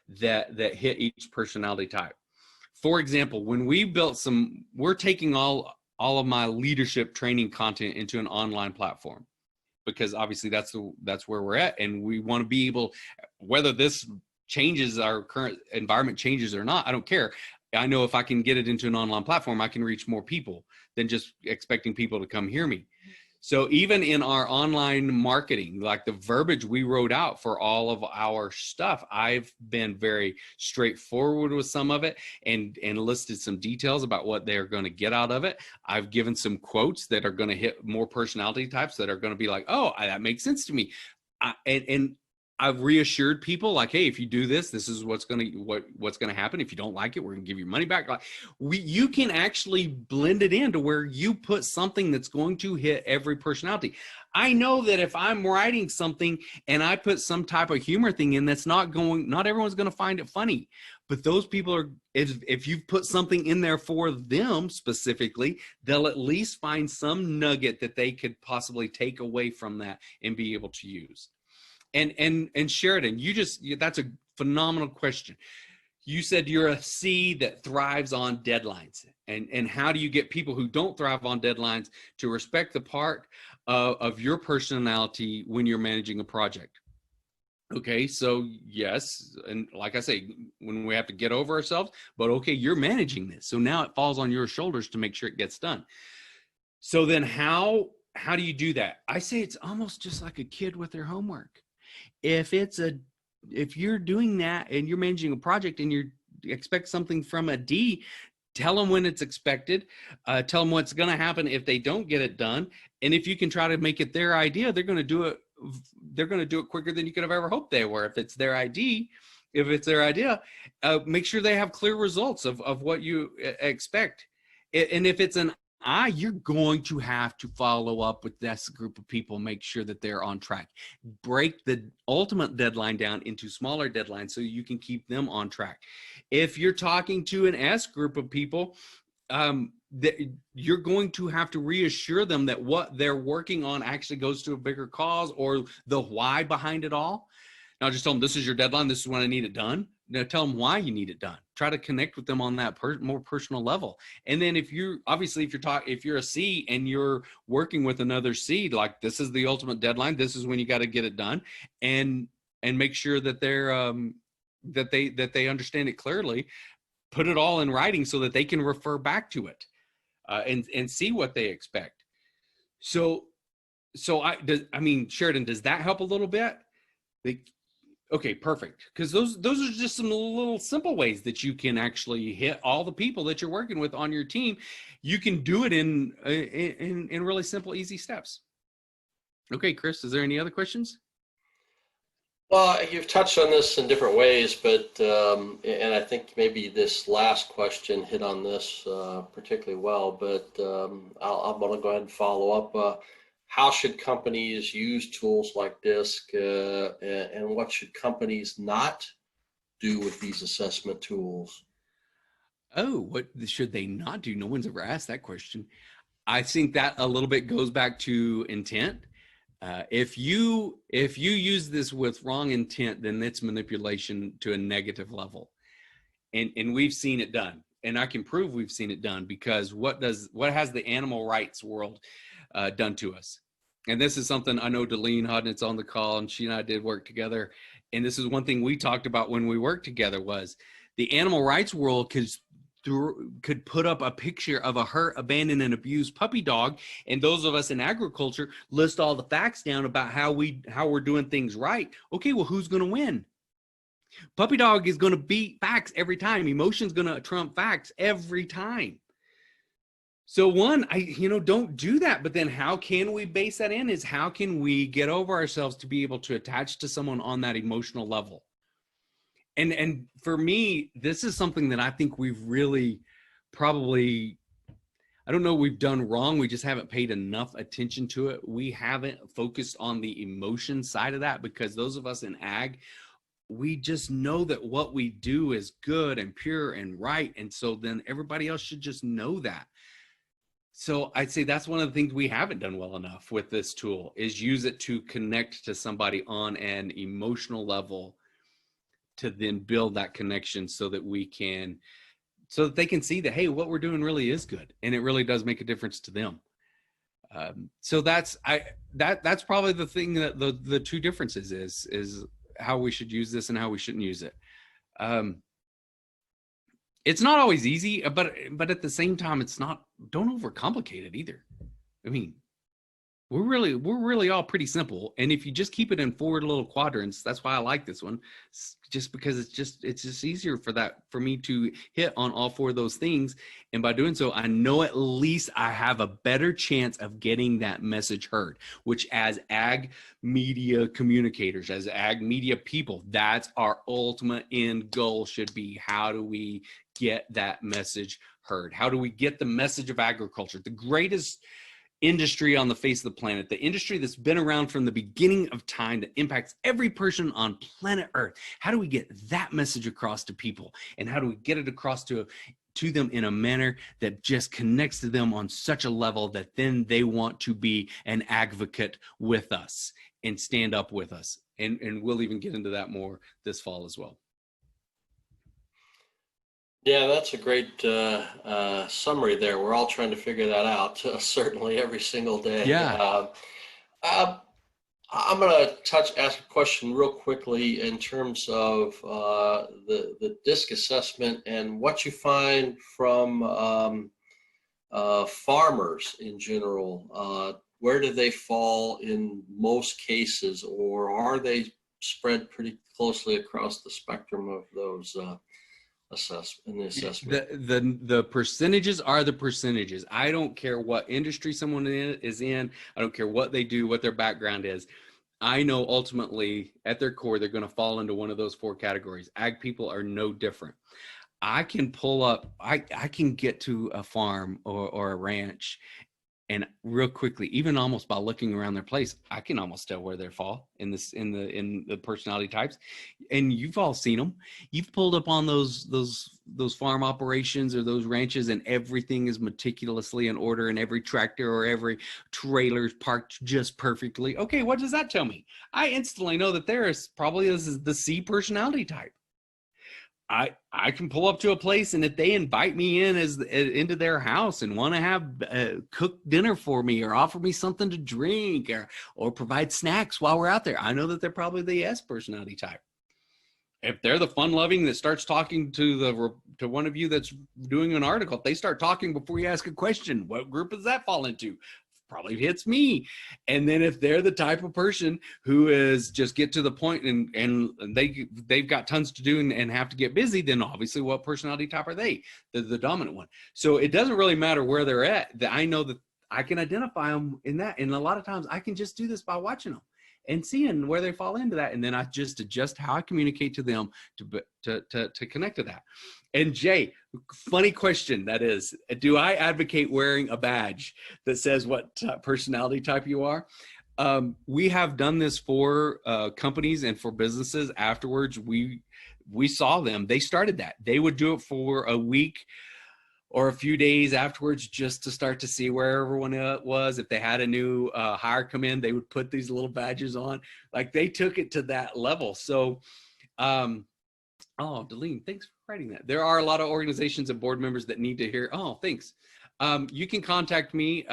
that hit each personality type. For example, when we built we're taking all of my leadership training content into an online platform, because obviously that's where we're at. And we want to be able, whether this changes, our current environment changes or not, I don't care. I know if I can get it into an online platform, I can reach more people than just expecting people to come hear me. So even in our online marketing, like the verbiage we wrote out for all of our stuff, I've been very straightforward with some of it and listed some details about what they're going to get out of it. I've given some quotes that are going to hit more personality types that are going to be like, oh, that makes sense to me. And I've reassured people like, hey, if you do this, this is what's going to happen. If you don't like it, we're going to give you money back. Like you can actually blend it into where you put something that's going to hit every personality. I know that if I'm writing something and I put some type of humor thing in, not everyone's going to find it funny, but those people if you've put something in there for them specifically, they'll at least find some nugget that they could possibly take away from that and be able to use. And Sheridan, that's a phenomenal question. You said you're a C that thrives on deadlines. And how do you get people who don't thrive on deadlines to respect the part of your personality when you're managing a project? Okay, so yes, and like I say, when we have to get over ourselves, but okay, you're managing this. So now it falls on your shoulders to make sure it gets done. So then how do you do that? I say it's almost just like a kid with their homework. If you're doing that and you're managing a project and you expect something from a D, tell them when it's expected, tell them what's going to happen if they don't get it done. And if you can try to make it their idea, they're going to do it quicker than you could have ever hoped they were. If it's their idea, make sure they have clear results of what you expect. And if it's an you're going to have to follow up with this group of people, make sure that they're on track. Break the ultimate deadline down into smaller deadlines so you can keep them on track. If you're talking to an S group of people, that you're going to have to reassure them that what they're working on actually goes to a bigger cause, or the why behind it all. Now just tell them, this is your deadline, this is when I need it done. Now tell them why you need it done. Try to connect with them on that more personal level. And then if you're a C and you're working with another C, like, this is the ultimate deadline, this is when you got to get it done, and make sure that they're that they understand it clearly. Put it all in writing so that they can refer back to it and see what they expect. So Sheridan, does that help a little bit? Okay, perfect. Because those are just some little simple ways that you can actually hit all the people that you're working with on your team. You can do it in really simple, easy steps. Okay, Chris, is there any other questions? Well, you've touched on this in different ways, but and I think maybe this last question hit on this particularly well. But I'm going to go ahead and follow up. How should companies use tools like DISC, and what should companies not do with these assessment tools? Oh, what should they not do? No one's ever asked that question. I think that a little bit goes back to intent. If you use this with wrong intent, then it's manipulation to a negative level, and we've seen it done, and I can prove we've seen it done, because what has the animal rights world done to us? And this is something I know Delene Hodnett's on the call, and she and I did work together. And this is one thing we talked about when we worked together, was the animal rights world could put up a picture of a hurt, abandoned, and abused puppy dog, and those of us in agriculture list all the facts down about how we're doing things right. Okay, well, who's going to win? Puppy dog is going to beat facts every time. Emotion's going to trump facts every time. So don't do that. But then how can we base that in? Is how can we get over ourselves to be able to attach to someone on that emotional level? And for me, this is something that I think we've really probably, I don't know, we've done wrong. We just haven't paid enough attention to it. We haven't focused on the emotion side of that, because those of us in ag, we just know that what we do is good and pure and right. And so then everybody else should just know that. So I'd say that's one of the things we haven't done well enough with this tool, is use it to connect to somebody on an emotional level, to then build that connection so that they can see that, hey, what we're doing really is good, and it really does make a difference to them. So that's probably the thing, that the two differences is how we should use this and how we shouldn't use it. It's not always easy, but at the same time, don't overcomplicate it either. I mean, we're really all pretty simple. And if you just keep it in 4 little quadrants, that's why I like this one, just because it's just easier for me to hit on all 4 of those things. And by doing so, I know at least I have a better chance of getting that message heard, which, as ag media communicators, as ag media people, that's our ultimate end goal should be. How do we get that message heard? How do we get the message of agriculture, the greatest industry on the face of the planet, the industry that's been around from the beginning of time, that impacts every person on planet Earth? How do we get that message across to people? And how do we get it across to them in a manner that just connects to them on such a level that then they want to be an advocate with us and stand up with us? And we'll even get into that more this fall as well. Yeah, that's a great summary there. We're all trying to figure that out, certainly every single day. Yeah. Uh, I'm going to ask a question real quickly in terms of the DISC assessment and what you find from farmers in general. Where do they fall in most cases, or are they spread pretty closely across the spectrum of those in the assessment? The percentages are the percentages. I don't care what industry someone is in. I don't care what they do, what their background is. I know ultimately at their core, they're going to fall into one of those four categories. Ag people are no different. I can pull up, I can get to a farm or a ranch and real quickly, even almost by looking around their place, I can almost tell where they fall in this in the personality types. And you've all seen them. You've pulled up on those farm operations or those ranches, and everything is meticulously in order, and every tractor or every trailer is parked just perfectly. Okay, what does that tell me? I instantly know that there is probably this is the C personality type. I can pull up to a place, and if they invite me in into their house and want to have cooked dinner for me or offer me something to drink or provide snacks while we're out there, I know that they're probably the S personality type. If they're the fun loving that starts talking to one of you that's doing an article, if they start talking before you ask a question, what group does that fall into? Probably hits me. And then if they're the type of person who is just get to the point and they've got tons to do and have to get busy, then obviously what personality type are they? They're the dominant one. So it doesn't really matter where they're at. That I know that I can identify them in that. And a lot of times I can just do this by watching them and seeing where they fall into that. And then I just adjust how I communicate to them to connect to that. And Jay, funny question that is, do I advocate wearing a badge that says what personality type you are? We have done this for companies and for businesses. Afterwards, we saw them. They started that. They would do it for a week or a few days afterwards just to start to see where everyone was. If they had a new hire come in, they would put these little badges on. Like they took it to that level. So, oh, Delene, thanks for writing that. There are a lot of organizations and board members that need to hear. Oh, thanks. You can contact me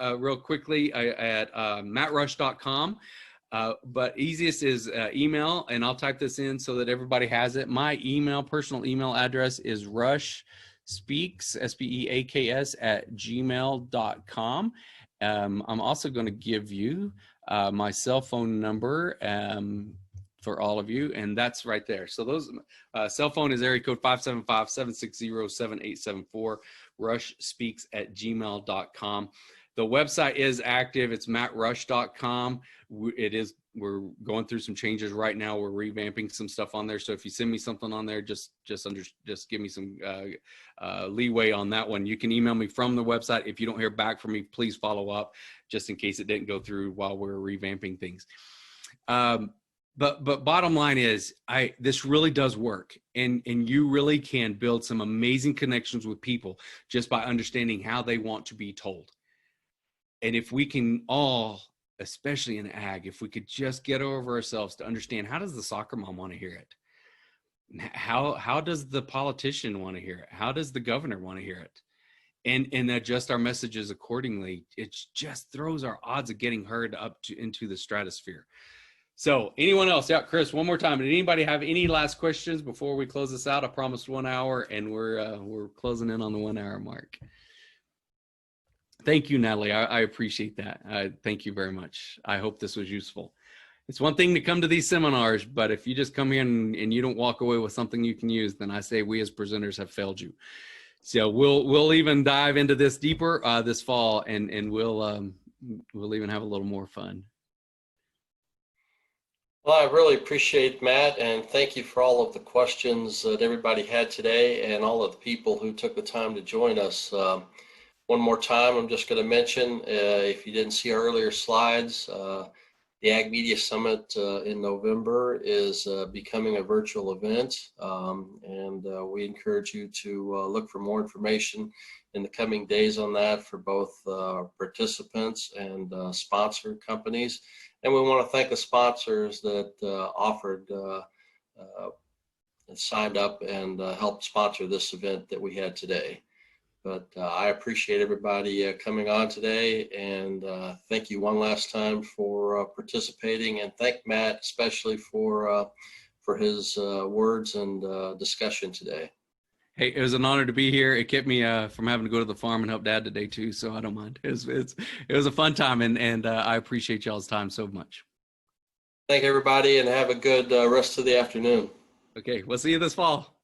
real quickly at mattrush.com. But easiest is email, and I'll type this in so that everybody has it. My personal email address is rushspeaks, SPEAKS @gmail.com. I'm also going to give you my cell phone number for all of you, and that's right there. So those cell phone is area code 575-760-7874, rushspeaks@gmail.com. The website is active. It's mattrush.com. We're going through some changes right now. We're revamping some stuff on there. So if you send me something on there, just give me some leeway on that one. You can email me from the website. If you don't hear back from me, please follow up just in case it didn't go through while we're revamping things. But bottom line is, this really does work, and you really can build some amazing connections with people just by understanding how they want to be told. And if we can all, especially in ag, if we could just get over ourselves to understand, how does the soccer mom want to hear it? How does the politician want to hear it? How does the governor want to hear it? And adjust our messages accordingly. It just throws our odds of getting heard up into the stratosphere. So anyone else? Yeah, Chris, one more time. Did anybody have any last questions before we close this out? I promised 1 hour, and we're closing in on the 1 hour mark. Thank you, Natalie. I appreciate that. Thank you very much. I hope this was useful. It's one thing to come to these seminars, but if you just come here and you don't walk away with something you can use, then I say we as presenters have failed you. So we'll even dive into this deeper this fall, and we'll even have a little more fun. Well, I really appreciate Matt, and thank you for all of the questions that everybody had today and all of the people who took the time to join us. One more time, I'm just going to mention, if you didn't see our earlier slides, the Ag Media Summit in November is becoming a virtual event, and we encourage you to look for more information in the coming days on that for both participants and sponsor companies. And we want to thank the sponsors that offered signed up and helped sponsor this event that we had today. But I appreciate everybody coming on today, and thank you one last time for participating, and thank Matt especially for his words and discussion today. Hey, it was an honor to be here. It kept me from having to go to the farm and help Dad today too, so I don't mind. It was a fun time, and I appreciate y'all's time so much. Thank everybody, and have a good rest of the afternoon. Okay, we'll see you this fall.